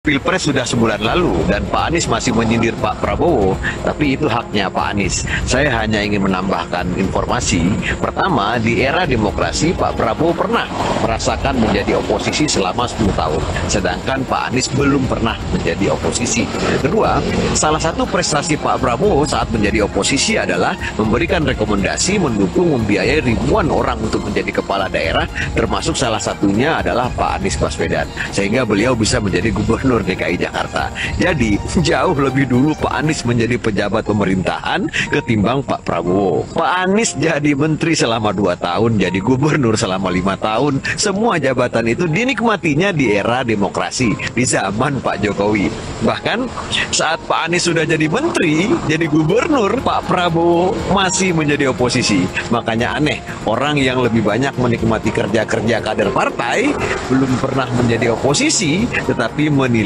Pilpres sudah sebulan lalu dan Pak Anies masih menyindir Pak Prabowo, tapi itu haknya Pak Anies. Saya hanya ingin menambahkan informasi. Pertama, di era demokrasi Pak Prabowo pernah merasakan menjadi oposisi selama 10 tahun, sedangkan Pak Anies belum pernah menjadi oposisi. Kedua, salah satu prestasi Pak Prabowo saat menjadi oposisi adalah memberikan rekomendasi mendukung membiayai ribuan orang untuk menjadi kepala daerah, termasuk salah satunya adalah Pak Anies Baswedan, sehingga beliau bisa menjadi gubernur DKI Jakarta. Jadi, jauh lebih dulu Pak Anies menjadi pejabat pemerintahan ketimbang Pak Prabowo. Pak Anies jadi menteri selama 2 tahun, jadi gubernur selama 5 tahun. Semua jabatan itu dinikmatinya di era demokrasi, di zaman Pak Jokowi. Bahkan, saat Pak Anies sudah jadi menteri, jadi gubernur, Pak Prabowo masih menjadi oposisi. Makanya aneh, orang yang lebih banyak menikmati kerja-kerja kader partai, belum pernah menjadi oposisi, tetapi menilai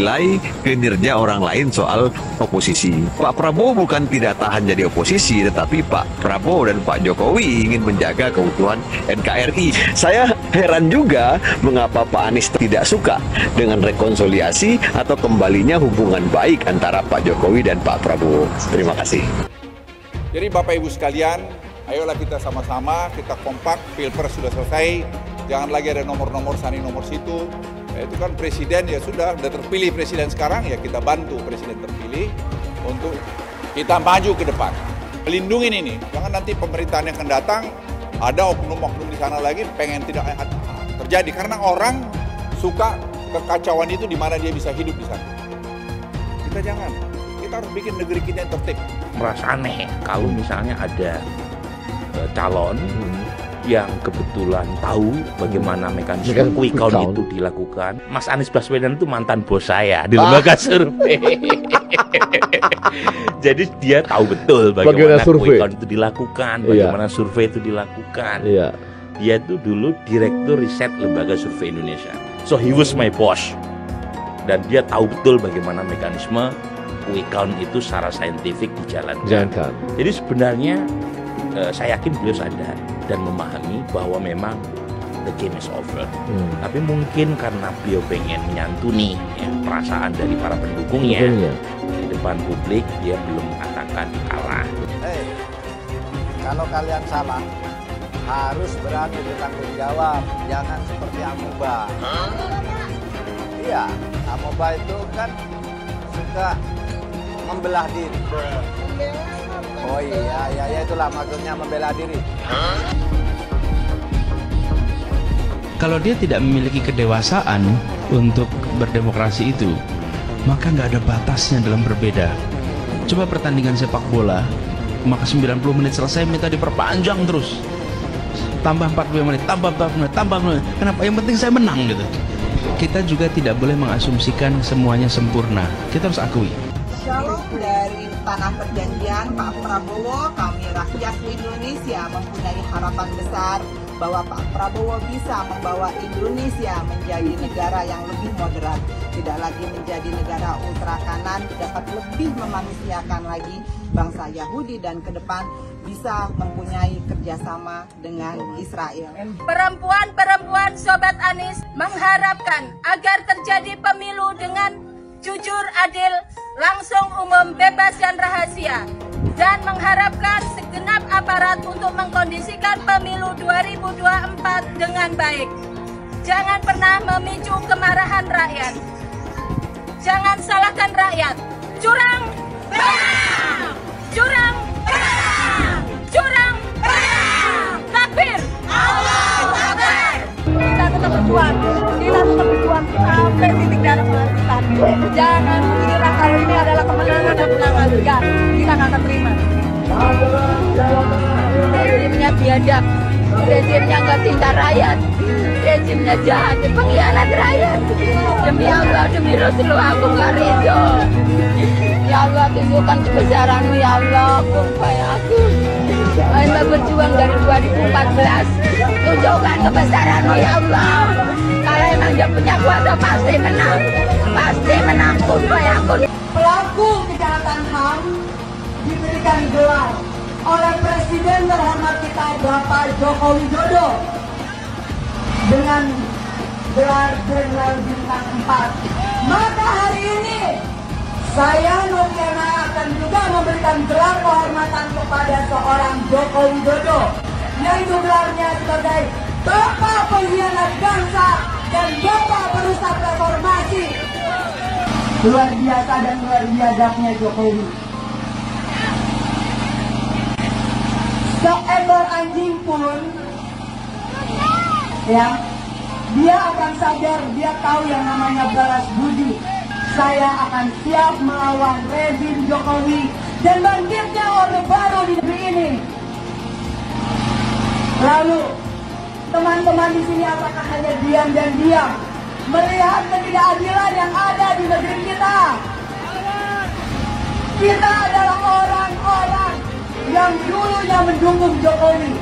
kinerja orang lain soal oposisi. Pak Prabowo bukan tidak tahan jadi oposisi, tetapi Pak Prabowo dan Pak Jokowi ingin menjaga keutuhan NKRI. Saya heran juga mengapa Pak Anies tidak suka dengan rekonsiliasi atau kembalinya hubungan baik antara Pak Jokowi dan Pak Prabowo. Terima kasih. Jadi Bapak Ibu sekalian, ayolah kita sama-sama, kita kompak, Pilpres sudah selesai, jangan lagi ada nomor-nomor sana, nomor situ. Itu kan presiden ya sudah terpilih presiden sekarang, ya kita bantu presiden terpilih untuk kita maju ke depan. Melindungi ini, jangan nanti pemerintahan yang akan datang ada oknum-oknum di sana lagi pengen tidak terjadi, karena orang suka kekacauan itu di mana dia bisa hidup di sana. Kita jangan, kita harus bikin negeri kita yang tertib. Merasa aneh kalau misalnya ada calon yang kebetulan tahu bagaimana mekanisme quick count itu dilakukan. Mas Anies Baswedan itu mantan bos saya di lembaga survei. Jadi dia tahu betul bagaimana quick count itu dilakukan, bagaimana survei itu dilakukan. Dia itu dulu direktur riset lembaga survei Indonesia. So he was my boss. Dan dia tahu betul bagaimana mekanisme quick count itu secara saintifik dijalankan. Jadi sebenarnya saya yakin beliau sadar dan memahami bahwa memang the game is over. Tapi mungkin karena beliau pengen menyantuni perasaan dari para pendukungnya di depan publik, dia belum mengatakan kalah. Kalau kalian salah, harus berani bertanggung jawab. Jangan seperti amoeba. Iya, amoeba itu kan suka membelah diri. Oh iya, ya itulah maksudnya membela diri. Kalau dia tidak memiliki kedewasaan untuk berdemokrasi itu, maka nggak ada batasnya dalam berbeda. Coba pertandingan sepak bola, maka 90 menit selesai minta diperpanjang terus. Tambah 40 menit, tambah 40 menit, tambah 40 menit. Kenapa? Yang penting saya menang gitu. Kita juga tidak boleh mengasumsikan semuanya sempurna. Kita harus akui. Shalom dari Tanah Perjanjian, Pak Prabowo, kami rakyat Indonesia mempunyai harapan besar bahwa Pak Prabowo bisa membawa Indonesia menjadi negara yang lebih moderat, tidak lagi menjadi negara ultra kanan, dapat lebih memanusiakan lagi bangsa Yahudi dan ke depan bisa mempunyai kerjasama dengan Israel. Perempuan-perempuan Sobat Anies mengharapkan agar terjadi pemilu dengan jujur, adil, langsung, umum, bebas, dan rahasia, dan mengharapkan segenap aparat untuk mengkondisikan pemilu 2024 dengan baik. Jangan pernah memicu kemarahan rakyat. Jangan salahkan rakyat. Curang, bang! Curang, bang! Curang, bang! Takbir! Allahu Akbar! Kita tetap berjuang. Kita tetap berjuang sampai titik darah penghabisan. Jangan kira kalau ini adalah kemenangan dan kemenangan. Enggak, kita nggak akan terima. Rezimnya biadab, rezimnya nggak cinta rakyat, rezimnya jahat, pengkhianat rakyat. Demi Allah, demi Rasulullah, aku nggak ridho. Ya Allah, tunjukkan kebesaran-Mu, ya Allah, kumpai aku. Anda berjuang dari 2014, tunjukkan kebesaran-Mu, ya Allah. Kalau emang dia punya kuasa, pasti menang. Pasti menang, kumpai aku. Pelaku kejahatan HAM diberikan gelar oleh Presiden terhormat kita Bapak Joko Widodo dengan gelar Jenderal Bintang 4 Maka hari ini saya Nurdiana akan juga memberikan gelar kehormatan kepada seorang Joko Widodo, yaitu gelarnya sebagai Bapak Pengkhianat Bangsa dan Bapak Perusak Reformasi. Luar biasa dan luar biadabnya Jokowi. Seekor anjing pun, ya, dia akan sadar, dia tahu yang namanya balas budi. Saya akan siap melawan rezim Jokowi dan bangkitnya Orde Baru di negeri ini. Lalu, teman-teman di sini apakah hanya diam dan diam melihat ketidakadilan yang ada di negeri kita? Kita adalah orang-orang yang dulunya mendukung Jokowi.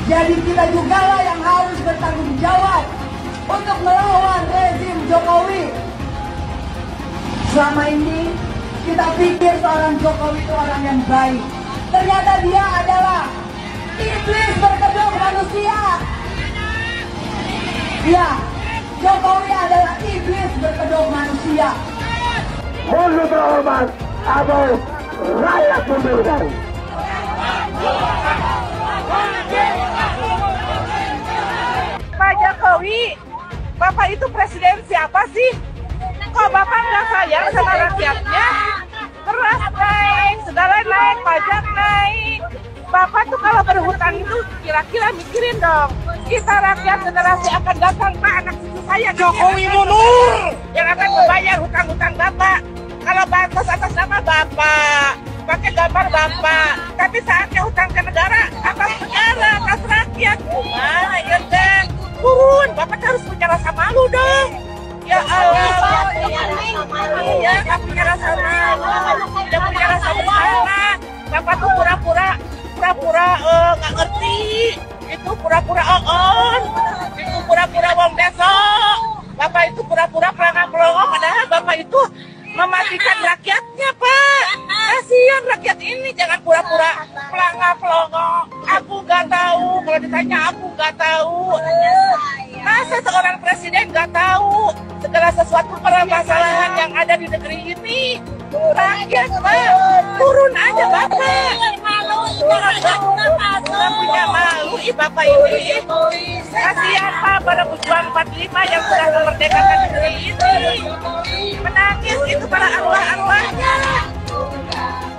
Jadi kita jugalah yang harus bertanggung jawab untuk melawan rezim Jokowi. Selama ini kita pikir seorang Jokowi itu orang yang baik. Ternyata dia adalah iblis berkedok manusia. Ya, Jokowi adalah iblis berkedok manusia. Mohon terhormat atau rakyat memilih. Pak Jokowi, Bapak itu presiden siapa sih? Kok Bapak nggak sayang sama rakyatnya? Beras naik, segala naik, pajak naik. Bapak tuh kalau berhutang itu kira-kira mikirin dong. Kita rakyat generasi akan datang, Pak, anak cucu saya Jokowi mundur yang akan membayar hutang-hutang Bapak. Kalau bansos atas nama Bapak, pakai gambar Bapak, tapi saatnya hutang ke negara, atas negara, atas rakyat. Gimana ya deh? Turun, Bapak harus punya rasa malu dong. Ya Allah, iya, nggak punya rasa malu, tidak punya rasa bersalah. Bapak tuh pura-pura nggak ngerti, itu pura-pura on, itu pura-pura wong besok. Bapak itu pura-pura pelangak-pelongok, padahal Bapak itu mematikan rakyatnya, Pak. Kasihan rakyat ini, jangan pura-pura pelangak-pelongok. Aku nggak tahu, kalau ditanya aku nggak tahu. Masa seorang presiden nggak tahu segala sesuatu permasalahan yang ada di negeri ini? Rakyat, Pak, turun aja Bapak. Nggak punya malu, Bapak ini. Kasihan Pak pada pejuang 45 yang sudah memerdekakan negeri ini. Menangis itu para arwah-arwahnya.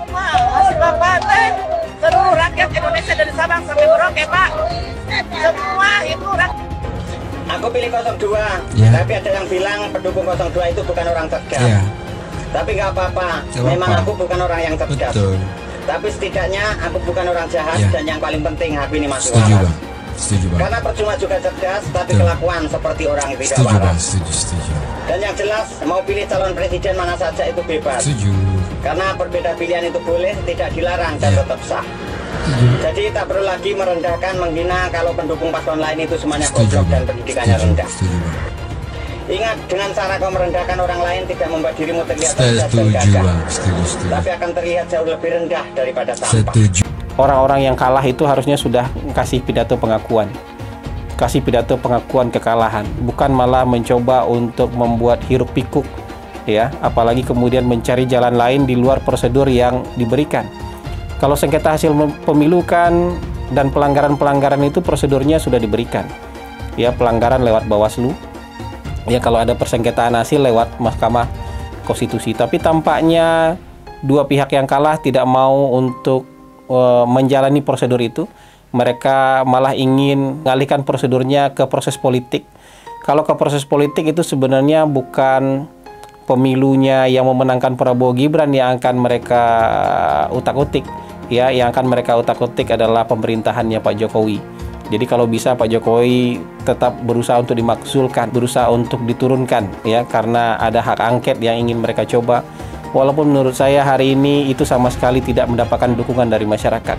Masih Bapak, seluruh rakyat Indonesia dari Sabang sampai Merauke, Pak. Semua itu rakyat. Aku pilih 02, tapi ada yang bilang pendukung 02 itu bukan orang cerdas. Tapi nggak apa-apa, memang aku bukan orang yang cerdas. Betul. Tapi setidaknya aku bukan orang jahat dan yang paling penting hati ini masih waras. Karena percuma juga cerdas, tapi kelakuan seperti orang yang tidak waras. Dan yang jelas, mau pilih calon presiden mana saja itu bebas. Karena berbeda pilihan itu boleh, tidak dilarang dan tetap sah. Jadi tak perlu lagi merendahkan, menghina kalau pendukung paslon lain itu semuanya goblok dan pendidikannya rendah. Ingat, dengan cara kau merendahkan orang lain tidak membuat dirimu terlihat cerdas dan gagah, tapi akan terlihat jauh lebih rendah daripada sampah. Orang-orang yang kalah itu harusnya sudah kasih pidato pengakuan. Kasih pidato pengakuan kekalahan, bukan malah mencoba untuk membuat hiruk pikuk, ya, apalagi kemudian mencari jalan lain di luar prosedur yang diberikan. Kalau sengketa hasil pemilu kan dan pelanggaran-pelanggaran itu prosedurnya sudah diberikan. Ya, pelanggaran lewat Bawaslu. Ya, kalau ada persengketaan hasil lewat Mahkamah Konstitusi. Tapi tampaknya dua pihak yang kalah tidak mau untuk menjalani prosedur itu. Mereka malah ingin mengalihkan prosedurnya ke proses politik. Kalau ke proses politik itu sebenarnya bukan pemilunya yang memenangkan Prabowo Gibran yang akan mereka utak-utik. Ya, yang akan mereka utak-utik adalah pemerintahannya Pak Jokowi. Jadi kalau bisa Pak Jokowi tetap berusaha untuk dimakzulkan, berusaha untuk diturunkan, ya, karena ada hak angket yang ingin mereka coba. Walaupun menurut saya hari ini itu sama sekali tidak mendapatkan dukungan dari masyarakat.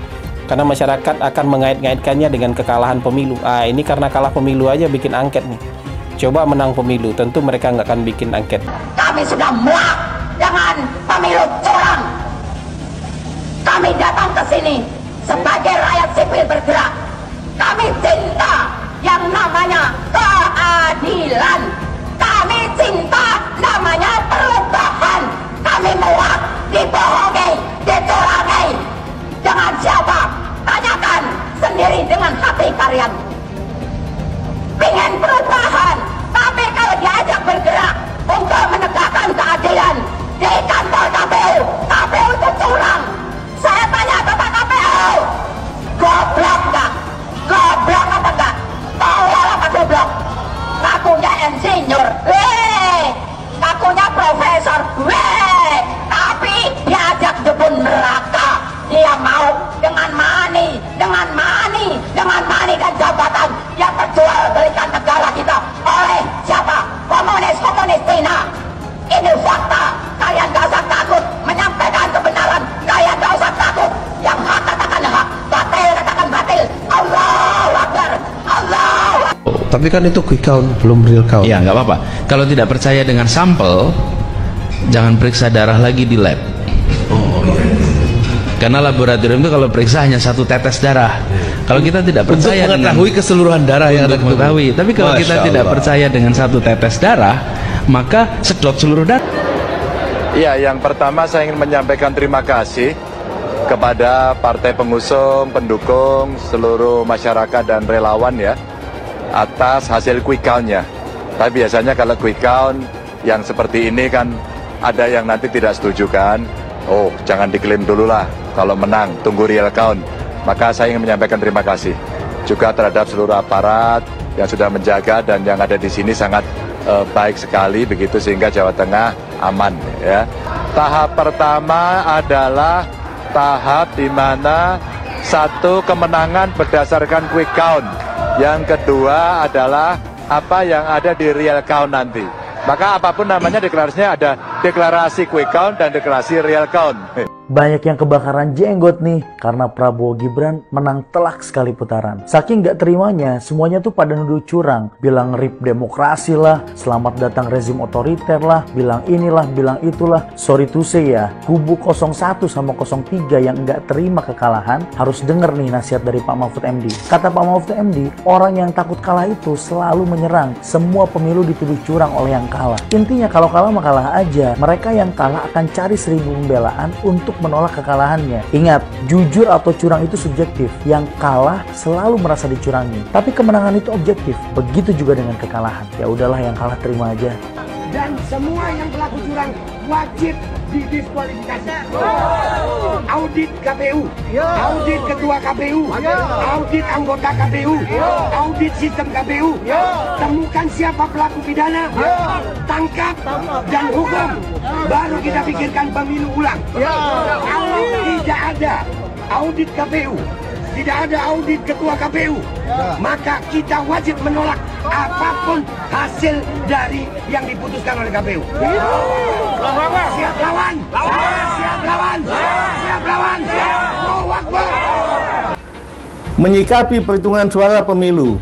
Karena masyarakat akan mengait-ngaitkannya dengan kekalahan pemilu. Ini karena kalah pemilu aja bikin angket nih. Coba menang pemilu, tentu mereka nggak akan bikin angket. Kami sudah muak dengan pemilu curang. Kami datang ke sini sebagai rakyat sipil bergerak. Kami cinta yang namanya keadilan. Kami cinta namanya perubahan. Kami muak dibohongi, dicurangi. Dengan siapa? Tanyakan sendiri dengan hati kalian. Pengen perubahan, tapi kalau diajak bergerak untuk menegakkan keadilan di kantor KPU, KPU itu curang. Saya tanya kepada KPU, goblok nggak? Goblok apa enggak? Tolol apa goblok? Ngakunya insinyur, ngakunya profesor, tapi diajak jebun neraka. Dia mau dengan money dan jabatan yang terjual belikan negara kita oleh siapa? Komunis Cina. Ini fakta. Kalian gak usah takut menyampaikan kebenaran. Kalian gak usah takut. Yang hak katakan hak, batil katakan batil. Allahu Akbar. Allahu Akbar. Tapi kan itu quick count, belum real count. Ya nggak apa-apa. Kalau tidak percaya dengan sampel, jangan periksa darah lagi di lab. Karena laboratorium itu kalau periksa hanya 1 tetes darah. Kalau kita tidak percaya untuk mengetahui keseluruhan darah yang ada mengetahui. Tapi kalau kita tidak percaya dengan 1 tetes darah, maka sedot seluruh darah. Iya, yang pertama saya ingin menyampaikan terima kasih kepada partai pengusung, pendukung, seluruh masyarakat dan relawan ya atas hasil quick count-nya. Tapi biasanya kalau quick count yang seperti ini kan ada yang nanti tidak setuju kan. Oh, jangan diklaim dulu lah kalau menang, tunggu real count. Maka saya ingin menyampaikan terima kasih juga terhadap seluruh aparat yang sudah menjaga dan yang ada di sini sangat baik sekali begitu sehingga Jawa Tengah aman ya. Tahap pertama adalah tahap di mana 1 kemenangan berdasarkan quick count. Yang kedua adalah apa yang ada di real count nanti. Maka apapun namanya deklarasinya ada deklarasi quick count dan deklarasi real count. Banyak yang kebakaran jenggot nih karena Prabowo Gibran menang telak sekali putaran. Saking gak terimanya, semuanya tuh pada nuduh curang. Bilang rip demokrasi lah, selamat datang rezim otoriter lah, bilang inilah, bilang itulah. Sorry to say ya, kubu 01 sama 03 yang gak terima kekalahan harus denger nih nasihat dari Pak Mahfud MD. Kata Pak Mahfud MD, orang yang takut kalah itu selalu menyerang. Semua pemilu dituduh curang oleh yang kalah. Intinya kalau kalah mah kalah aja. Mereka yang kalah akan cari 1000 pembelaan untuk menolak kekalahannya. Ingat, jujur atau curang itu subjektif. Yang kalah selalu merasa dicurangi. Tapi kemenangan itu objektif. Begitu juga dengan kekalahan. Ya udahlah, yang kalah terima aja. Dan semua yang pelaku curang wajib didiskualifikasi. Audit KPU, audit ketua KPU, audit anggota KPU, audit sistem KPU. Temukan siapa pelaku pidana, tangkap dan hukum. Baru kita pikirkan pemilu ulang. Kalau tidak ada audit KPU, tidak ada audit ketua KPU, maka kita wajib menolak apapun hasil dari yang diputuskan oleh KPU. Siap lawan, siap lawan, siap lawan, Allahu Akbar. Menyikapi perhitungan suara pemilu,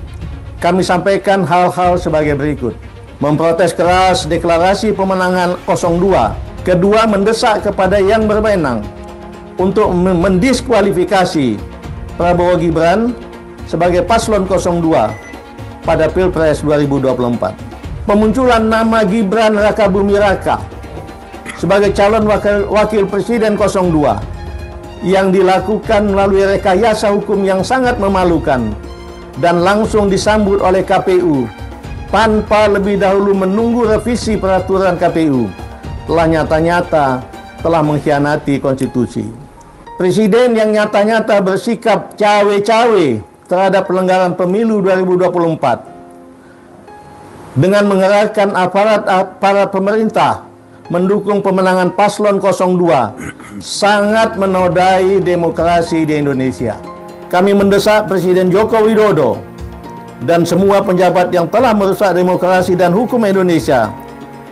kami sampaikan hal-hal sebagai berikut. Memprotes keras deklarasi pemenangan 02. Kedua, mendesak kepada yang berwenang untuk mendiskualifikasi Prabowo Gibran sebagai paslon 02 pada Pilpres 2024. Pemunculan nama Gibran Rakabuming Raka sebagai calon wakil presiden 02 yang dilakukan melalui rekayasa hukum yang sangat memalukan dan langsung disambut oleh KPU tanpa lebih dahulu menunggu revisi peraturan KPU telah nyata-nyata telah mengkhianati konstitusi. Presiden yang nyata-nyata bersikap cawe-cawe terhadap pelanggaran pemilu 2024 dengan mengerahkan aparat pemerintah mendukung pemenangan paslon 02 sangat menodai demokrasi di Indonesia. Kami mendesak Presiden Joko Widodo dan semua penjabat yang telah merusak demokrasi dan hukum Indonesia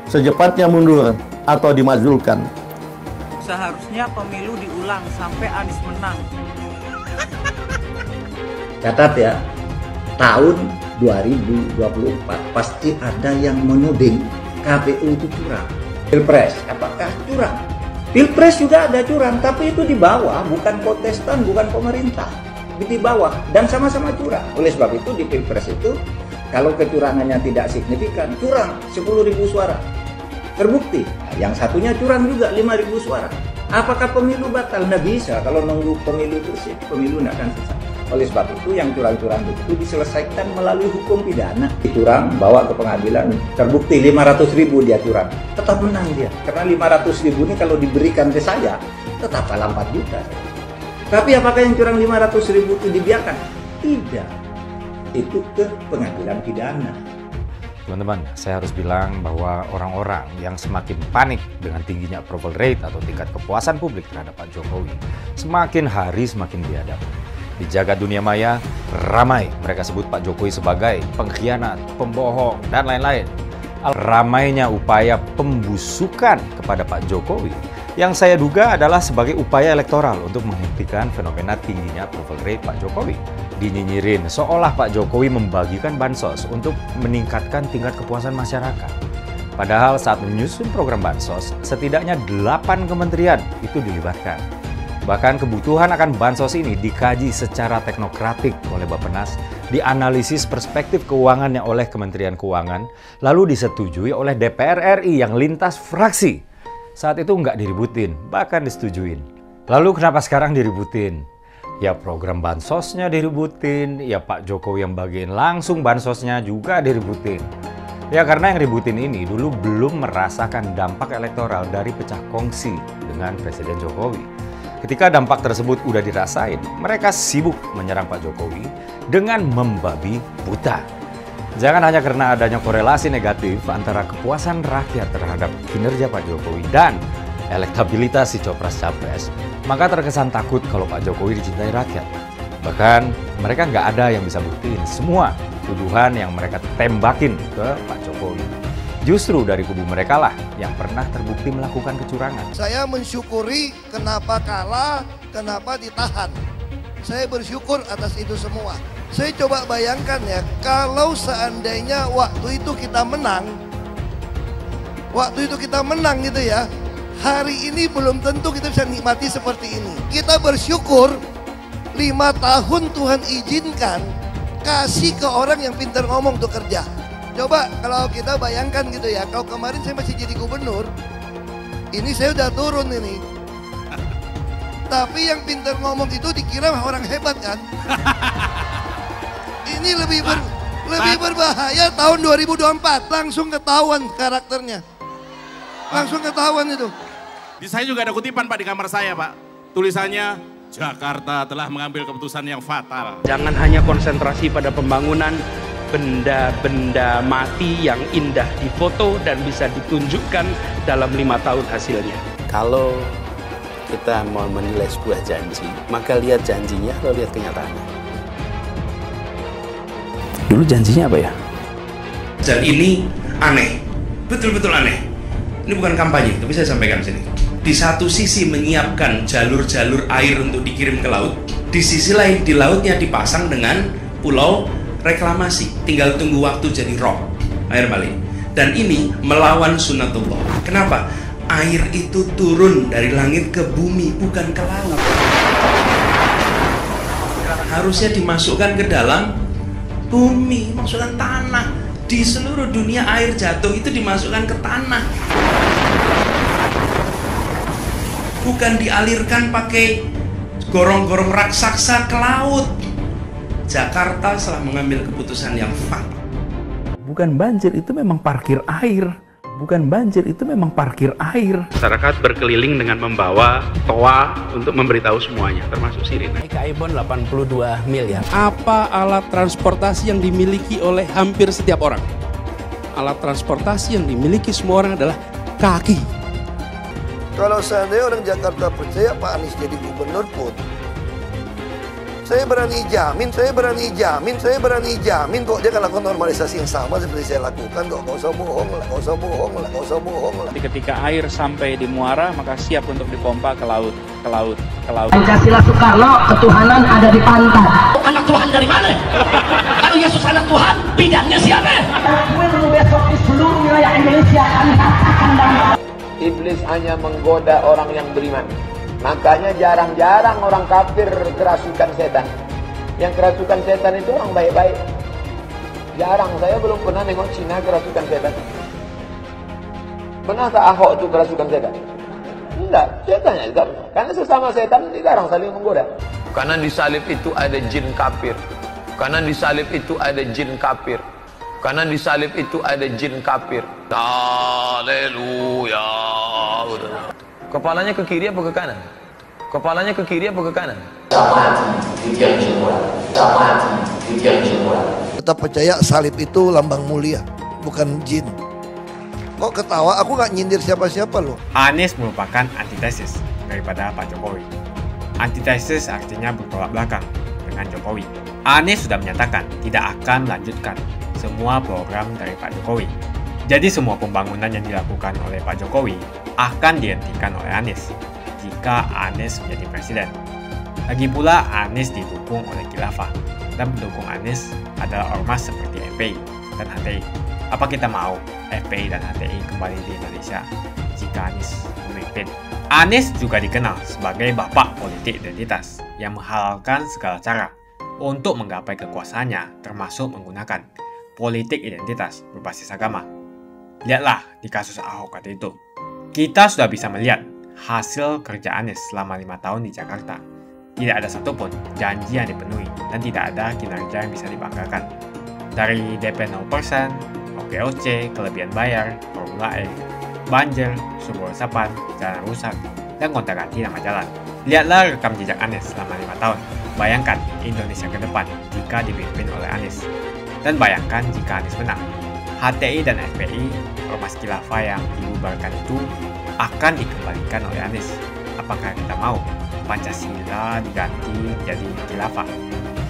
secepatnya mundur atau dimakzulkan. Seharusnya pemilu diulang sampai Anies menang. Catat ya, tahun 2024 pasti ada yang menuding KPU itu curang. Pilpres, apakah curang? Pilpres juga ada curang, tapi itu di bawah, bukan kontestan, bukan pemerintah. Di bawah, dan sama-sama curang. Oleh sebab itu di Pilpres itu, kalau kecurangannya tidak signifikan, curang 10.000 suara. Terbukti. Nah, yang satunya curang juga 5.000 suara. Apakah pemilu batal? Nggak bisa. Kalau nunggu pemilu bersih, pemilu nggak akan selesai. Oleh sebab itu yang curang-curang itu diselesaikan melalui hukum pidana. Curang, bawa ke pengadilan, terbukti 500.000 dia curang, tetap menang dia. Karena 500.000 ini kalau diberikan ke saya, tetap kalah 4 juta. Tapi apakah yang curang 500.000 itu dibiarkan? Tidak. Itu ke pengadilan pidana. Teman-teman, saya harus bilang bahwa orang-orang yang semakin panik dengan tingginya approval rate atau tingkat kepuasan publik terhadap Pak Jokowi, semakin hari semakin biadab. Di jagat dunia maya, ramai mereka sebut Pak Jokowi sebagai pengkhianat, pembohong, dan lain-lain. Ramainya upaya pembusukan kepada Pak Jokowi yang saya duga adalah sebagai upaya elektoral untuk menghentikan fenomena tingginya approval rate Pak Jokowi. Dinyinyirin seolah Pak Jokowi membagikan bansos untuk meningkatkan tingkat kepuasan masyarakat. Padahal saat menyusun program bansos, setidaknya 8 kementerian itu dilibatkan. Bahkan kebutuhan akan bansos ini dikaji secara teknokratik oleh Bappenas, dianalisis perspektif keuangannya oleh Kementerian Keuangan, lalu disetujui oleh DPR RI yang lintas fraksi. Saat itu nggak diributin, bahkan disetujuin. Lalu kenapa sekarang diributin? Ya program bansosnya diributin, ya Pak Jokowi yang bagiin langsung bansosnya juga diributin. Ya karena yang ributin ini dulu belum merasakan dampak elektoral dari pecah kongsi dengan Presiden Jokowi. Ketika dampak tersebut udah dirasain, mereka sibuk menyerang Pak Jokowi dengan membabi buta. Jangan hanya karena adanya korelasi negatif antara kepuasan rakyat terhadap kinerja Pak Jokowi dan elektabilitas si Copras-Capres, maka terkesan takut kalau Pak Jokowi dicintai rakyat. Bahkan mereka nggak ada yang bisa buktiin semua tuduhan yang mereka tembakin ke Pak Jokowi. Justru dari kubu mereka lah yang pernah terbukti melakukan kecurangan. Saya mensyukuri kenapa kalah, kenapa ditahan. Saya bersyukur atas itu semua. Saya coba bayangkan ya, kalau seandainya waktu itu kita menang gitu ya, hari ini belum tentu kita bisa nikmati seperti ini. Kita bersyukur 5 tahun Tuhan izinkan kasih ke orang yang pintar ngomong untuk kerja. Coba kalau kita bayangkan gitu ya, kalau kemarin saya masih jadi gubernur, ini saya udah turun ini. Tapi yang pintar ngomong itu dikira orang hebat kan? Ini lebih berbahaya tahun 2024, langsung ketahuan karakternya. Langsung ketahuan itu. Di saya juga ada kutipan Pak di kamar saya Pak. Tulisannya, Jakarta telah mengambil keputusan yang fatal. Jangan hanya konsentrasi pada pembangunan benda-benda mati yang indah difoto dan bisa ditunjukkan dalam 5 tahun hasilnya. Kalau kita mau menilai sebuah janji, maka lihat janjinya atau lihat kenyataannya. Dulu janjinya apa ya? Dan ini aneh, betul-betul aneh. Ini bukan kampanye, tapi saya sampaikan di sini. Di satu sisi menyiapkan jalur-jalur air untuk dikirim ke laut, di sisi lain di lautnya dipasang dengan pulau reklamasi, tinggal tunggu waktu jadi rob, air balik. Dan ini melawan sunnatullah. Kenapa? Air itu turun dari langit ke bumi, bukan ke laut. Harusnya dimasukkan ke dalam bumi, masukkan tanah. Di seluruh dunia air jatuh itu dimasukkan ke tanah. Bukan dialirkan pakai gorong-gorong raksasa ke laut. Jakarta telah mengambil keputusan yang fatal. Bukan banjir, itu memang parkir air. Bukan banjir, itu memang parkir air. Masyarakat berkeliling dengan membawa toa untuk memberitahu semuanya, termasuk sirine. Ibon 82 miliar. Apa alat transportasi yang dimiliki oleh hampir setiap orang? Alat transportasi yang dimiliki semua orang adalah kaki. Kalau seandainya orang Jakarta percaya Pak Anies jadi gubernur pun, saya berani jamin kok dia akan lakukan normalisasi yang sama seperti saya lakukan kok. Gak usah bohong lah. Ketika air sampai di muara, maka siap untuk dipompa ke laut. Pancasila Soekarno, ketuhanan ada di pantai. Anak Tuhan dari mana? Kalau Yesus anak Tuhan, bidangnya siapa? Besok di seluruh wilayah Indonesia kami katakan dan Iblis hanya menggoda orang yang beriman. Makanya jarang-jarang orang kafir kerasukan setan. Yang kerasukan setan itu orang baik-baik. Jarang, saya belum pernah nengok Cina kerasukan setan. Pernah tak Ahok itu kerasukan setan? Enggak, setannya juga pernah. Karena sesama setan dilarang saling menggoda. Karena di salib itu ada jin kafir. Karena di salib itu ada jin kafir. Karena di salib itu ada jin kafir. Haleluya. Kepalanya ke kiri apa ke kanan? Kepalanya ke kiri apa ke kanan? Tetap percaya salib itu lambang mulia, bukan jin. Kok ketawa? Aku nggak nyindir siapa-siapa loh. Anies merupakan antitesis daripada Pak Jokowi. Antitesis artinya bertolak belakang dengan Jokowi. Anies sudah menyatakan tidak akan melanjutkan semua program dari Pak Jokowi. Jadi semua pembangunan yang dilakukan oleh Pak Jokowi akan dihentikan oleh Anies jika Anies menjadi presiden. Lagi pula Anies didukung oleh khilafah dan pendukung Anies adalah ormas seperti FPI dan HTI. Apa kita mau FPI dan HTI kembali di Indonesia jika Anies memimpin? Anies juga dikenal sebagai bapak politik identitas yang menghalalkan segala cara untuk menggapai kekuasaannya, termasuk menggunakan politik identitas berbasis agama. Lihatlah di kasus Ahok waktu itu. Kita sudah bisa melihat hasil kerja Anies selama 5 tahun di Jakarta. Tidak ada satupun janji yang dipenuhi dan tidak ada kinerja yang bisa dibanggakan. Dari DP 0%, OKOC, kelebihan bayar, Formula E, banjir, sumber resapan, jalan rusak, dan gonta-ganti nama jalan. Lihatlah rekam jejak Anies selama 5 tahun. Bayangkan Indonesia ke depan jika dipimpin oleh Anies. Dan bayangkan jika Anies menang. HTI dan FPI, ormas khilafah yang dibubarkan itu akan dikembalikan oleh Anies. Apakah kita mau Pancasila diganti jadi khilafah?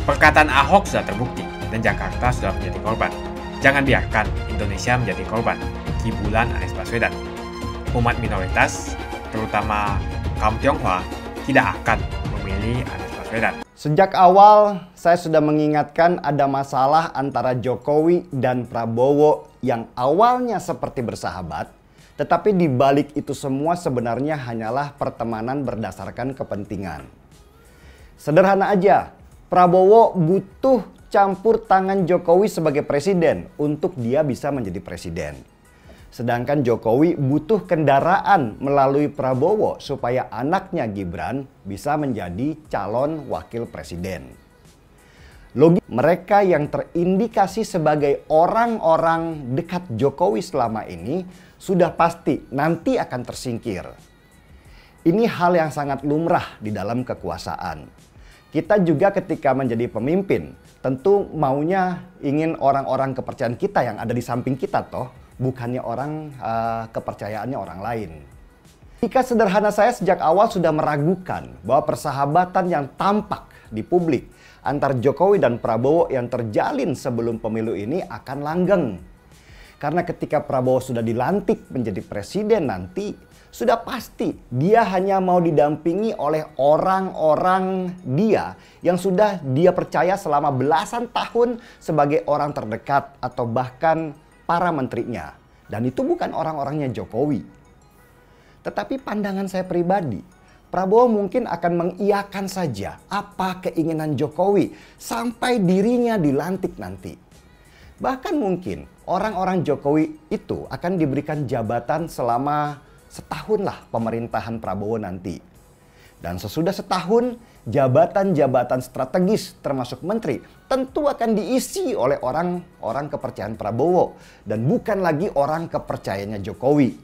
Perkataan Ahok sudah terbukti dan Jakarta sudah menjadi korban. Jangan biarkan Indonesia menjadi korban kibulan Anies Baswedan. Umat minoritas, terutama kaum Tionghoa, tidak akan memilih Anies Baswedan. Sejak awal, saya sudah mengingatkan ada masalah antara Jokowi dan Prabowo yang awalnya seperti bersahabat, tetapi di balik itu semua sebenarnya hanyalah pertemanan berdasarkan kepentingan. Sederhana aja, Prabowo butuh campur tangan Jokowi sebagai presiden untuk dia bisa menjadi presiden. Sedangkan Jokowi butuh kendaraan melalui Prabowo supaya anaknya Gibran bisa menjadi calon wakil presiden. Logis mereka yang terindikasi sebagai orang-orang dekat Jokowi selama ini sudah pasti nanti akan tersingkir. Ini hal yang sangat lumrah di dalam kekuasaan. Kita juga ketika menjadi pemimpin tentu maunya ingin orang-orang kepercayaan kita yang ada di samping kita toh. Bukannya kepercayaannya orang lain. Jika sederhana saya sejak awal sudah meragukan bahwa persahabatan yang tampak di publik antar Jokowi dan Prabowo yang terjalin sebelum pemilu ini akan langgeng. Karena ketika Prabowo sudah dilantik menjadi presiden nanti, sudah pasti dia hanya mau didampingi oleh orang-orang dia yang sudah dia percaya selama belasan tahun sebagai orang terdekat atau bahkan para menterinya. Dan itu bukan orang-orangnya Jokowi. Tetapi pandangan saya pribadi, Prabowo mungkin akan mengiyakan saja apa keinginan Jokowi sampai dirinya dilantik nanti. Bahkan mungkin orang-orang Jokowi itu akan diberikan jabatan selama setahun lah pemerintahan Prabowo nanti. Dan sesudah setahun, jabatan-jabatan strategis termasuk menteri tentu akan diisi oleh orang-orang kepercayaan Prabowo dan bukan lagi orang kepercayaannya Jokowi.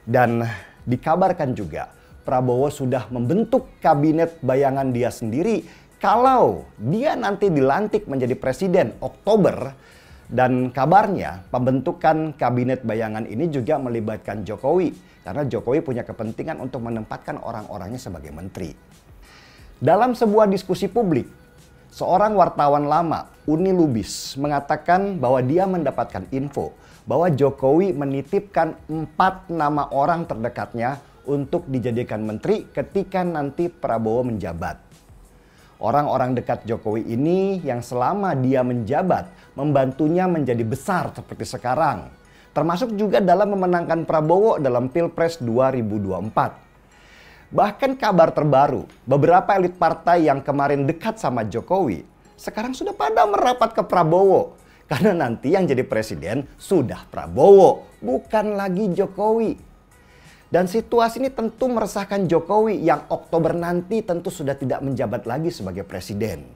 Dan dikabarkan juga Prabowo sudah membentuk kabinet bayangan dia sendiri kalau dia nanti dilantik menjadi presiden Oktober. Dan kabarnya pembentukan kabinet bayangan ini juga melibatkan Jokowi karena Jokowi punya kepentingan untuk menempatkan orang-orangnya sebagai menteri. Dalam sebuah diskusi publik, seorang wartawan lama, Uni Lubis, mengatakan bahwa dia mendapatkan info bahwa Jokowi menitipkan 4 nama orang terdekatnya untuk dijadikan menteri ketika nanti Prabowo menjabat. Orang-orang dekat Jokowi ini yang selama dia menjabat membantunya menjadi besar seperti sekarang. Termasuk juga dalam memenangkan Prabowo dalam Pilpres 2024. Bahkan kabar terbaru, beberapa elit partai yang kemarin dekat sama Jokowi sekarang sudah pada merapat ke Prabowo. Karena nanti yang jadi presiden sudah Prabowo, bukan lagi Jokowi. Dan situasi ini tentu meresahkan Jokowi yang Oktober nanti tentu sudah tidak menjabat lagi sebagai presiden.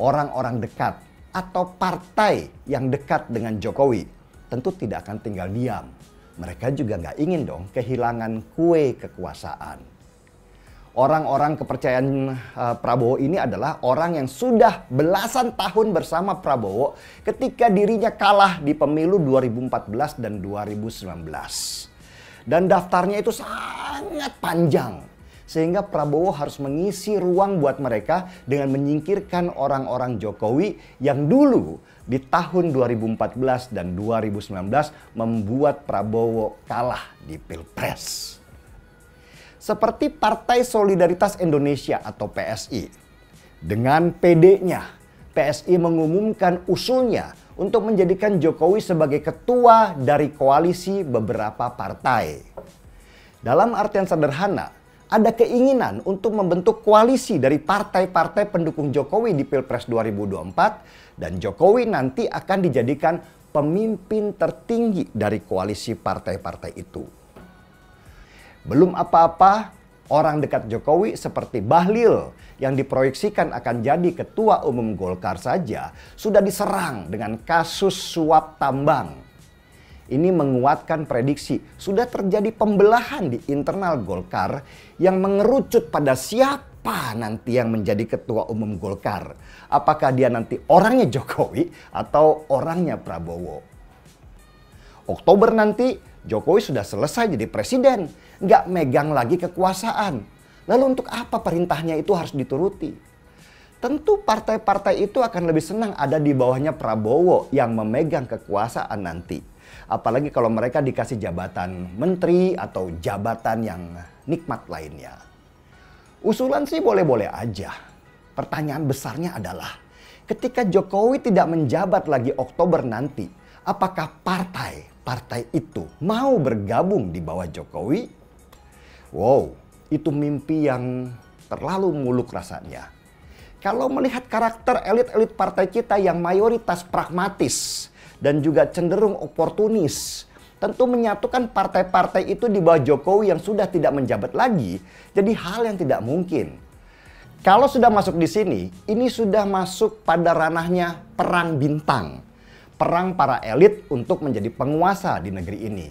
Orang-orang dekat atau partai yang dekat dengan Jokowi tentu tidak akan tinggal diam. Mereka juga nggak ingin dong kehilangan kue kekuasaan. Orang-orang kepercayaan Prabowo ini adalah orang yang sudah belasan tahun bersama Prabowo ketika dirinya kalah di pemilu 2014 dan 2019. Dan daftarnya itu sangat panjang. Sehingga Prabowo harus mengisi ruang buat mereka dengan menyingkirkan orang-orang Jokowi yang dulu di tahun 2014 dan 2019 membuat Prabowo kalah di Pilpres. Seperti Partai Solidaritas Indonesia atau PSI. Dengan PD-nya, PSI mengumumkan usulnya untuk menjadikan Jokowi sebagai ketua dari koalisi beberapa partai. Dalam artian sederhana, ada keinginan untuk membentuk koalisi dari partai-partai pendukung Jokowi di Pilpres 2024 dan Jokowi nanti akan dijadikan pemimpin tertinggi dari koalisi partai-partai itu. Belum apa-apa, orang dekat Jokowi seperti Bahlil yang diproyeksikan akan jadi ketua umum Golkar saja sudah diserang dengan kasus suap tambang. Ini menguatkan prediksi sudah terjadi pembelahan di internal Golkar yang mengerucut pada siapa nanti yang menjadi ketua umum Golkar. Apakah dia nanti orangnya Jokowi atau orangnya Prabowo. Oktober nanti Jokowi sudah selesai jadi presiden, nggak megang lagi kekuasaan. Lalu untuk apa perintahnya itu harus dituruti? Tentu partai-partai itu akan lebih senang ada di bawahnya Prabowo yang memegang kekuasaan nanti. Apalagi kalau mereka dikasih jabatan menteri atau jabatan yang nikmat lainnya. Usulan sih boleh-boleh aja. Pertanyaan besarnya adalah ketika Jokowi tidak menjabat lagi Oktober nanti, apakah partai itu mau bergabung di bawah Jokowi? Wow, itu mimpi yang terlalu muluk rasanya. Kalau melihat karakter elit-elit partai kita yang mayoritas pragmatis dan juga cenderung oportunis, tentu menyatukan partai-partai itu di bawah Jokowi yang sudah tidak menjabat lagi jadi hal yang tidak mungkin. Kalau sudah masuk di sini, ini sudah masuk pada ranahnya perang bintang. Perang para elit untuk menjadi penguasa di negeri ini.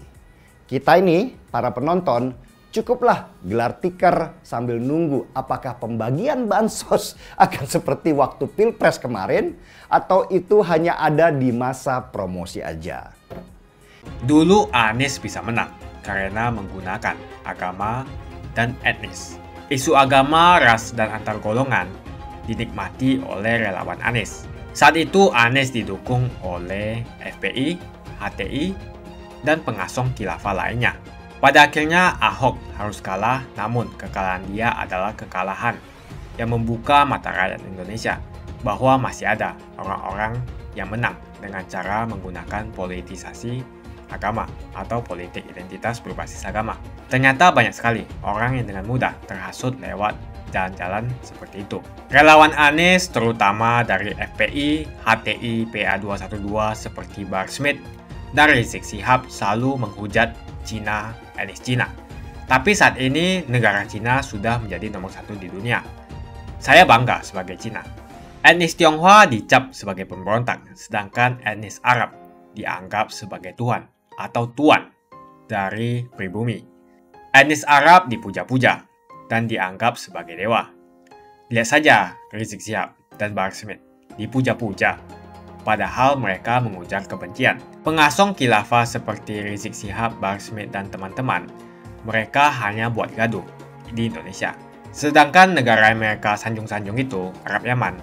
Kita ini, para penonton, cukuplah gelar tikar sambil nunggu apakah pembagian bansos akan seperti waktu Pilpres kemarin atau itu hanya ada di masa promosi aja. Dulu Anies bisa menang karena menggunakan agama dan etnis. Isu agama, ras, dan antar golongan dinikmati oleh relawan Anies. Saat itu Anies didukung oleh FPI, HTI, dan pengasong khilafah lainnya. Pada akhirnya Ahok harus kalah, namun kekalahan dia adalah kekalahan yang membuka mata rakyat Indonesia bahwa masih ada orang-orang yang menang dengan cara menggunakan politisasi agama atau politik identitas berbasis agama. Ternyata banyak sekali orang yang dengan mudah terhasut lewat jalan-jalan seperti itu. Relawan Anies terutama dari FPI, HTI, PA212 seperti Bahar Smith dan Rizik Syihab selalu menghujat Cina, etnis Cina. Tapi saat ini negara Cina sudah menjadi nomor 1 di dunia. Saya bangga sebagai Cina. Etnis Tionghoa dicap sebagai pemberontak, sedangkan etnis Arab dianggap sebagai Tuhan atau tuan dari pribumi. Etnis Arab dipuja-puja dan dianggap sebagai dewa. Lihat saja Rizik Syihab dan Bahar Smith dipuja-puja, padahal mereka mengujar kebencian. Pengasong khilafah seperti Rizik Syihab, Bahar Smith, dan teman-teman, mereka hanya buat gaduh di Indonesia. Sedangkan negara yang mereka sanjung-sanjung itu, Arab Yaman,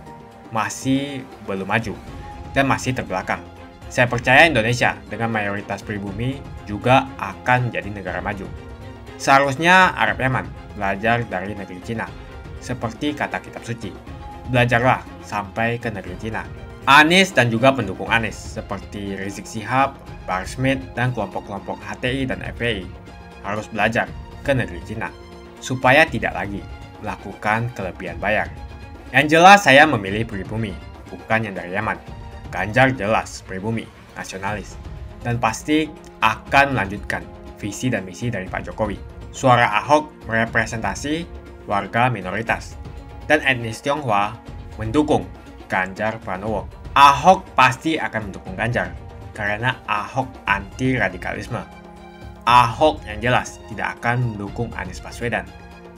masih belum maju dan masih terbelakang. Saya percaya Indonesia dengan mayoritas pribumi juga akan menjadi negara maju. Seharusnya Arab Yaman belajar dari negeri Cina, seperti kata kitab suci. Belajarlah sampai ke negeri Cina. Anies dan juga pendukung Anies seperti Rizik Syihab, Bahar Smith, dan kelompok-kelompok HTI dan FPI harus belajar ke negeri Cina supaya tidak lagi melakukan kelebihan bayar. Yang jelas saya memilih pribumi, bukan yang dari Yaman. Ganjar jelas pribumi, nasionalis, dan pasti akan melanjutkan visi dan misi dari Pak Jokowi. Suara Ahok merepresentasi warga minoritas, dan etnis Tionghoa mendukung Ganjar Pranowo. Ahok pasti akan mendukung Ganjar, karena Ahok anti radikalisme. Ahok yang jelas tidak akan mendukung Anies Baswedan,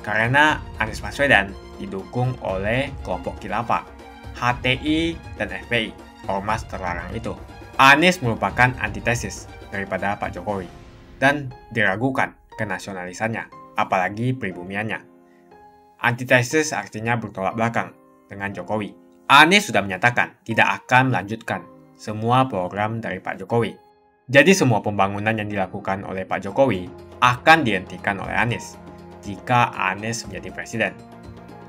karena Anies Baswedan didukung oleh kelompok khilafah, HTI, dan FPI, ormas terlarang itu. Anies merupakan antitesis daripada Pak Jokowi, dan diragukan kenasionalisannya, apalagi pribumiannya. Antitesis artinya bertolak belakang dengan Jokowi. Anies sudah menyatakan tidak akan melanjutkan semua program dari Pak Jokowi. Jadi semua pembangunan yang dilakukan oleh Pak Jokowi akan dihentikan oleh Anies jika Anies menjadi presiden.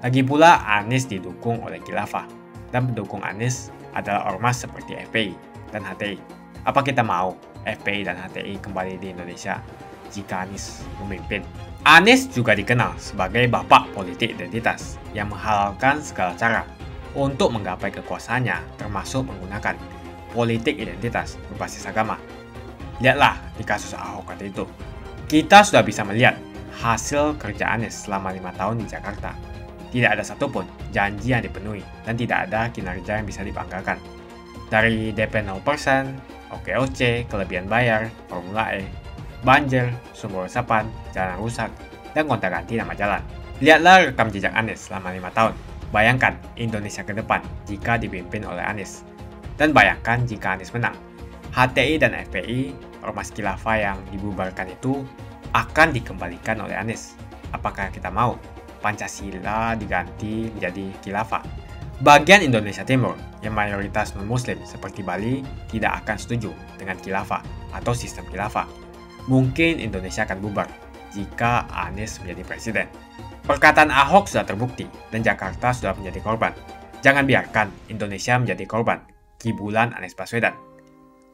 Lagi pula Anies didukung oleh khilafah, dan pendukung Anies adalah ormas seperti FPI dan HTI. Apa kita mau FPI dan HTI kembali di Indonesia jika Anies memimpin? Anies juga dikenal sebagai bapak politik identitas yang menghalalkan segala cara untuk menggapai kekuasaannya, termasuk menggunakan politik identitas berbasis agama. Lihatlah di kasus Ahok tadi itu. Kita sudah bisa melihat hasil kerja Anies selama 5 tahun di Jakarta. Tidak ada satupun janji yang dipenuhi dan tidak ada kinerja yang bisa dibanggakan. Dari DP 0%, OKOC, kelebihan bayar, Formula E, banjir, sumber resapan, jalan rusak, dan gonta-ganti nama jalan. Lihatlah rekam jejak Anies selama 5 tahun. Bayangkan Indonesia ke depan jika dipimpin oleh Anies. Dan bayangkan jika Anies menang. HTI dan FPI, ormas khilafah yang dibubarkan itu, akan dikembalikan oleh Anies. Apakah kita mau Pancasila diganti menjadi khilafah? Bagian Indonesia Timur yang mayoritas non-muslim seperti Bali tidak akan setuju dengan khilafah atau sistem khilafah. Mungkin Indonesia akan bubar jika Anies menjadi presiden. Perkataan Ahok sudah terbukti dan Jakarta sudah menjadi korban. Jangan biarkan Indonesia menjadi korban kibulan Anies Baswedan.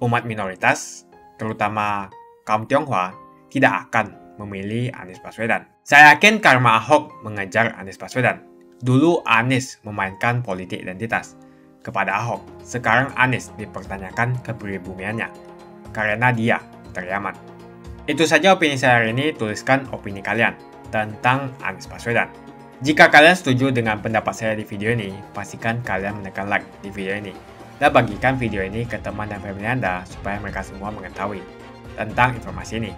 Umat minoritas, terutama kaum Tionghoa, tidak akan memilih Anies Baswedan. Saya yakin karma Ahok mengejar Anies Baswedan. Dulu Anies memainkan politik identitas kepada Ahok. Sekarang Anies dipertanyakan kepribumiannya karena dia teriaman. Itu saja opini saya hari ini. Tuliskan opini kalian tentang Anies Baswedan. Jika kalian setuju dengan pendapat saya di video ini, pastikan kalian menekan like di video ini dan bagikan video ini ke teman dan family Anda supaya mereka semua mengetahui tentang informasi ini.